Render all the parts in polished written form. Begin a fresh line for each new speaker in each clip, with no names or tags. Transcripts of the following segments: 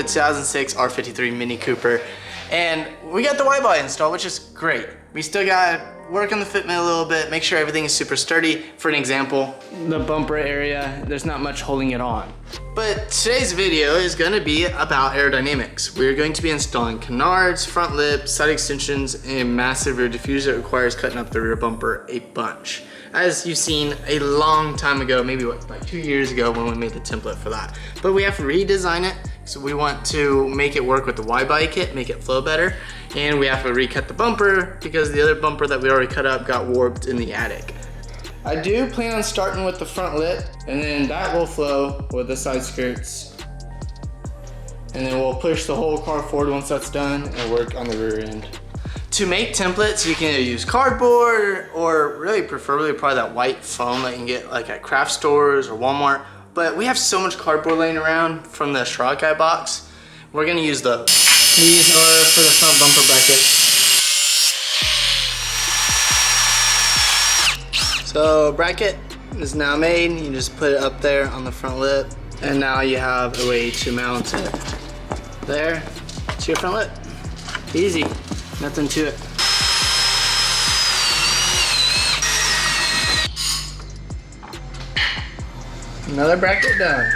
2006 R53 Mini Cooper, and we got the widebody installed, which is great. We still got to work on the fitment a little bit, make sure everything is super sturdy. For an example, the bumper area, there's not much holding it on. But today's video is going to be about aerodynamics. We're going to be installing canards, front lip, side extensions, and massive rear diffuser that requires cutting up the rear bumper a bunch. As you've seen a long time ago, maybe what, like 2 years ago when we made the template for that. But we have to redesign it, so we want to make it work with the widebody kit, make it flow better. And we have to recut the bumper because the other bumper that we already cut up got warped in the attic. I do plan on starting with the front lip, and then that will flow with the side skirts. And then we'll push the whole car forward once that's done and work on the rear end. To make templates, you can either use cardboard or really preferably probably that white foam that you can get like at craft stores or Walmart. But we have so much cardboard laying around from the Shirokai box. We're gonna use those. These are for the front bumper brackets. So bracket is now made. You just put it up there on the front lip, and now you have a way to mount it there to your front lip. Easy, nothing to it. Another bracket done.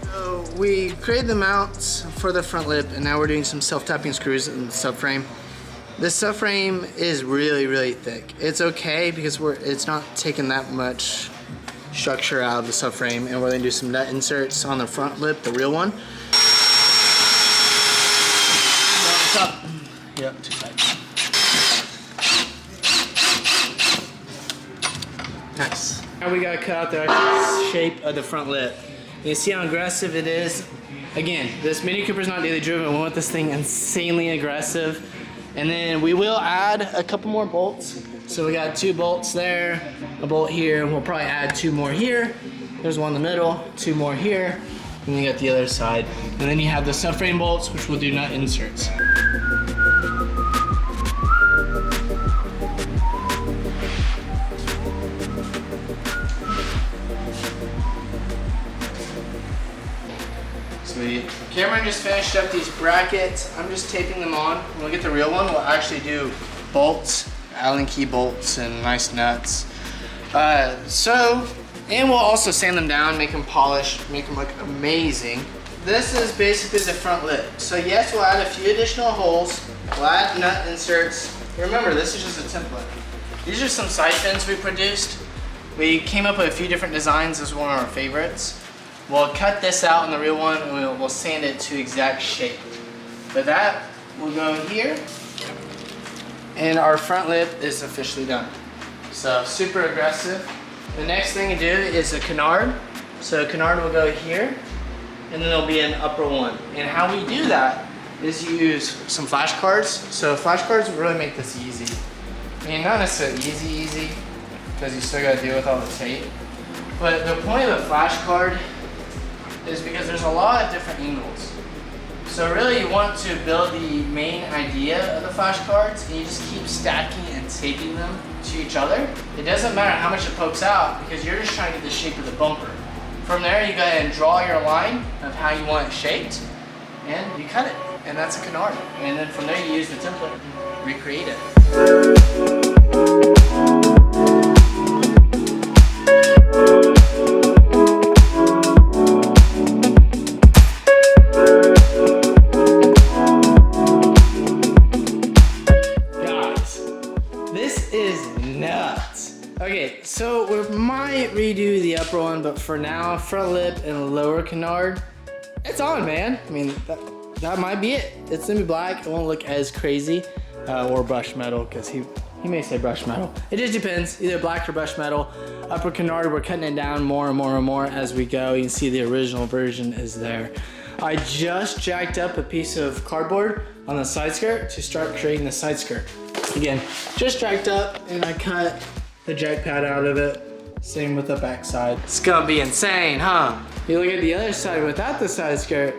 So we created the mounts for the front lip, and now we're doing some self-tapping screws in the subframe. This subframe is really, really thick. It's okay because it's not taking that much structure out of the subframe, and we're gonna do some nut inserts on the front lip, the real one. Top. Yep, two sides. Nice. Now we gotta cut out the actual shape of the front lip. You see how aggressive it is? Again, this Mini Cooper's not daily driven. We want this thing insanely aggressive. And then we will add a couple more bolts. So we got 2 bolts there, a bolt here, and we'll probably add 2 more here. There's one in the middle, 2 more here, and then you got the other side. And then you have the subframe bolts, which will do nut inserts. Sweet. Cameron just finished up these brackets. I'm just taping them on. When we get the real one, we'll actually do bolts, Allen key bolts, and nice nuts. And we'll also sand them down, make them polished, make them look amazing. This is basically the front lip. So yes, we'll add a few additional holes. We'll add nut inserts. Remember, this is just a template. These are some side fins we produced. We came up with a few different designs. This is one of our favorites. We'll cut this out in the real one, and we'll sand it to exact shape. But that will go here, and our front lip is officially done. So super aggressive. The next thing to do is a canard. So a canard will go here, and then there'll be an upper one. And how we do that is use some flashcards. So flashcards will really make this easy. I mean, not necessarily easy, because you still gotta deal with all the tape. But the point of the flashcard is because there's a lot of different angles. So really you want to build the main idea of the flashcards, and you just keep stacking and taping them to each other. It doesn't matter how much it pokes out because you're just trying to get the shape of the bumper. From there you go ahead and draw your line of how you want it shaped, and you cut it, and that's a canard. And then from there you use the template and recreate it. Okay, so we might redo the upper one, but for now, front lip and lower canard, it's on, man. I mean, that might be it. It's gonna be black. It won't look as crazy, or brushed metal, because he may say brushed metal. It just depends, either black or brushed metal. Upper canard, we're cutting it down more and more and more as we go. You can see the original version is there. I just jacked up a piece of cardboard on the side skirt to start creating the side skirt. Again, just jacked up, and I cut the jack pad out of it. Same with the back side. It's gonna be insane, huh? You look at the other side without the side skirt,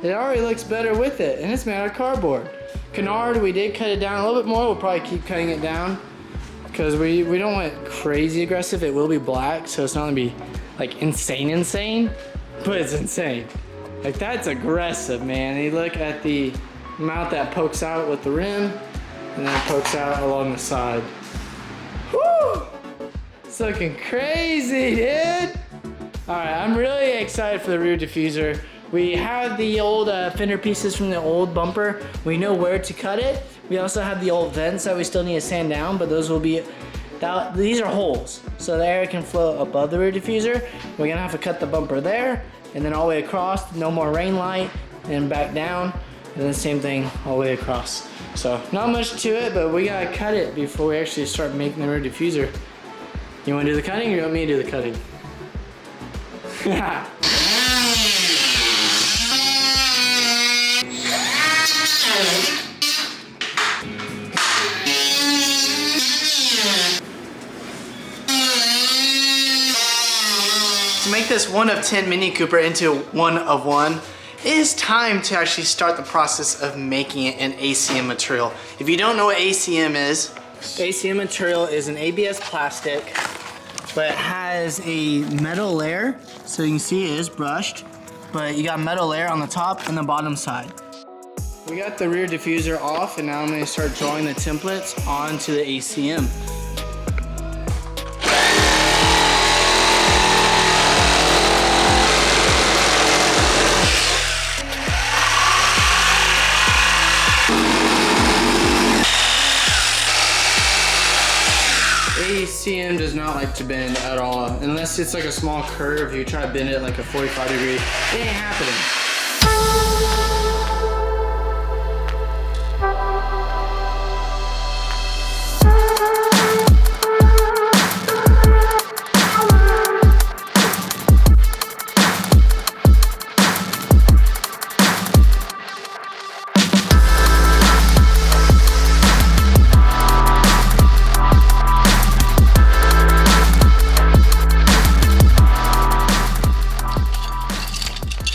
it already looks better with it, and it's made out of cardboard. Canard, we did cut it down a little bit more. We'll probably keep cutting it down because we don't want it crazy aggressive. It will be black, so it's not gonna be like insane, but it's insane. Like that's aggressive, man. You look at the amount that pokes out with the rim and then it pokes out along the side. Woo! It's looking crazy, dude. All right, I'm really excited for the rear diffuser. We have the old fender pieces from the old bumper. We know where to cut it. We also have the old vents that we still need to sand down, but those will be, these are holes. So the air can flow above the rear diffuser. We're gonna have to cut the bumper there, and then all the way across, no more rain light, and back down, and then same thing all the way across. So not much to it, but we gotta cut it before we actually start making the rear diffuser. You wanna do the cutting, or you want me to do the cutting? To make this 1 of 10 Mini Cooper into 1 of 1, it is time to actually start the process of making it an ACM material. If you don't know what ACM is, ACM material is an ABS plastic, but it has a metal layer. So you can see it is brushed, but you got a metal layer on the top and the bottom side. We got the rear diffuser off, and now I'm gonna start drawing the templates onto the ACM. ACM does not like to bend at all, unless it's like a small curve. You try to bend it like a 45 degree, it ain't happening.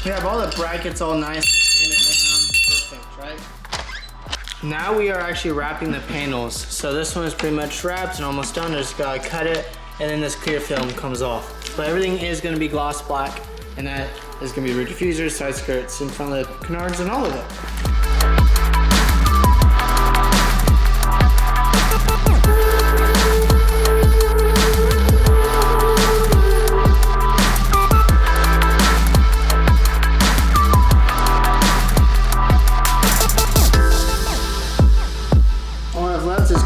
We have all the brackets all nice and sanded down, perfect, right? Now we are actually wrapping the panels. So this one is pretty much wrapped and almost done. I just gotta cut it, and then this clear film comes off. But everything is gonna be gloss black, and that is gonna be rear diffusers, side skirts, and front lip canards, and all of it.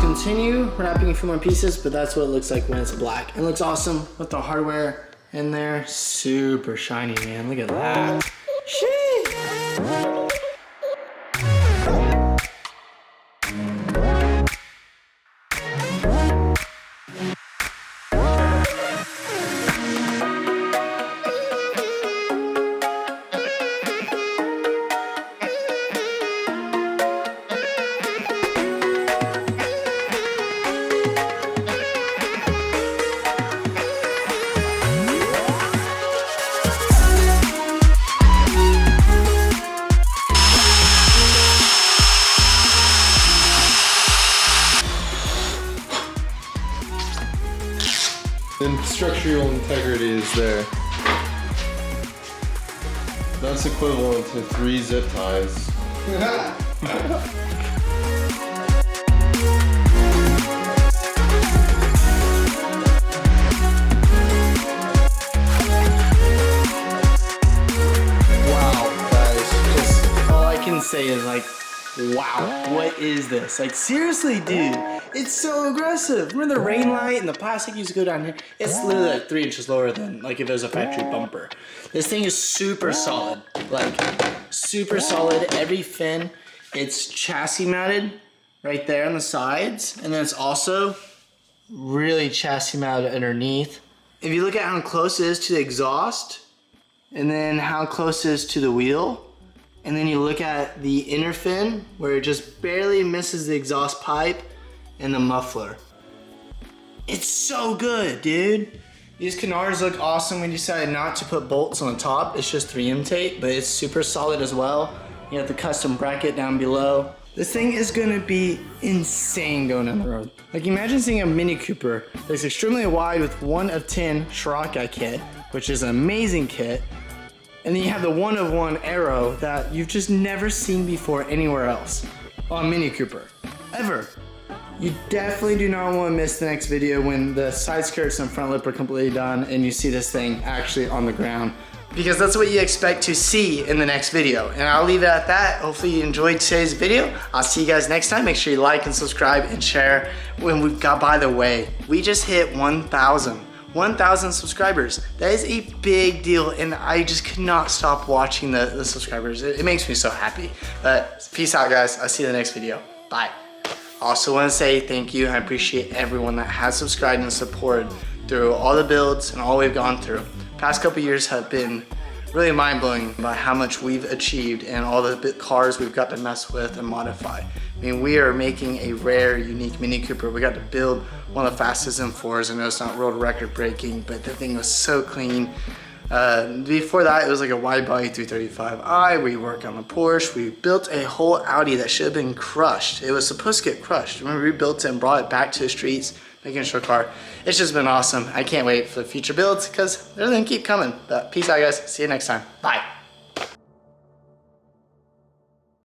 Continue wrapping a few more pieces, but that's what it looks like when it's black. It looks awesome with the hardware in there. Super shiny, man. Look at that. Sheesh.
Then structural integrity is there. That's equivalent to 3 zip ties.
Say is like, wow, what is this? Like, seriously, dude, it's so aggressive. Remember the rain light and the plastic used to go down here? It's literally like 3 inches lower than like if it was a factory bumper. This thing is super solid, like super solid. Every fin, it's chassis mounted right there on the sides, and then it's also really chassis mounted underneath. If you look at how close it is to the exhaust, and then how close it is to the wheel, and then you look at the inner fin where it just barely misses the exhaust pipe and the muffler. It's so good, dude. These canards look awesome. We decided not to put bolts on the top. It's just 3M tape, but it's super solid as well. You have the custom bracket down below. This thing is gonna be insane going on the road. Like, imagine seeing a Mini Cooper that's extremely wide with 1 of 10 Shirokai kit, which is an amazing kit. And then you have the one-of-one Aero that you've just never seen before anywhere else on Mini Cooper, ever. You definitely do not want to miss the next video when the side skirts and front lip are completely done and you see this thing actually on the ground, because that's what you expect to see in the next video. And I'll leave it at that. Hopefully you enjoyed today's video. I'll see you guys next time. Make sure you like and subscribe and share. When we've got, by the way, we just hit 1,000 subscribers. That is a big deal, and I just could not stop watching the subscribers. It makes me so happy. But peace out, guys. I'll see you in the next video. Bye. Also want to say thank you. I appreciate everyone that has subscribed and supported through all the builds and all we've gone through. Past couple years have been really mind-blowing by how much we've achieved and all the cars we've got to mess with and modify. I mean, we are making a rare, unique Mini Cooper. We got to build one of the fastest M4s. I know it's not world record breaking, but the thing was so clean. Before that, it was like a widebody 335i. We worked on the Porsche. We built a whole Audi that should have been crushed. It was supposed to get crushed. Remember, we built it and brought it back to the streets, making a show car. It's just been awesome. I can't wait for the future builds because they're gonna keep coming. But peace out, guys. See you next time. Bye.